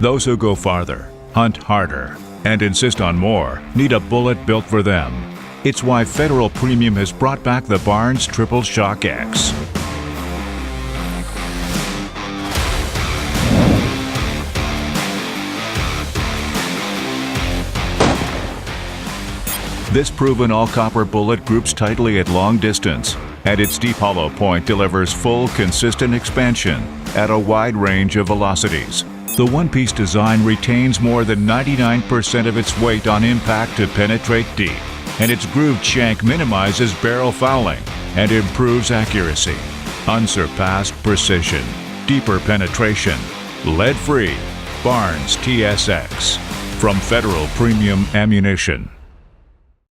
Those who go farther, hunt harder, and insist on more need a bullet built for them. It's why Federal Premium has brought back the Barnes Triple Shock X. This proven all-copper bullet groups tightly at long distance, and its deep hollow point delivers full, consistent expansion at a wide range of velocities. The one-piece design retains more than 99% of its weight on impact to penetrate deep, and its grooved shank minimizes barrel fouling and improves accuracy. Unsurpassed precision, deeper penetration, lead-free. Barnes TSX from Federal Premium Ammunition.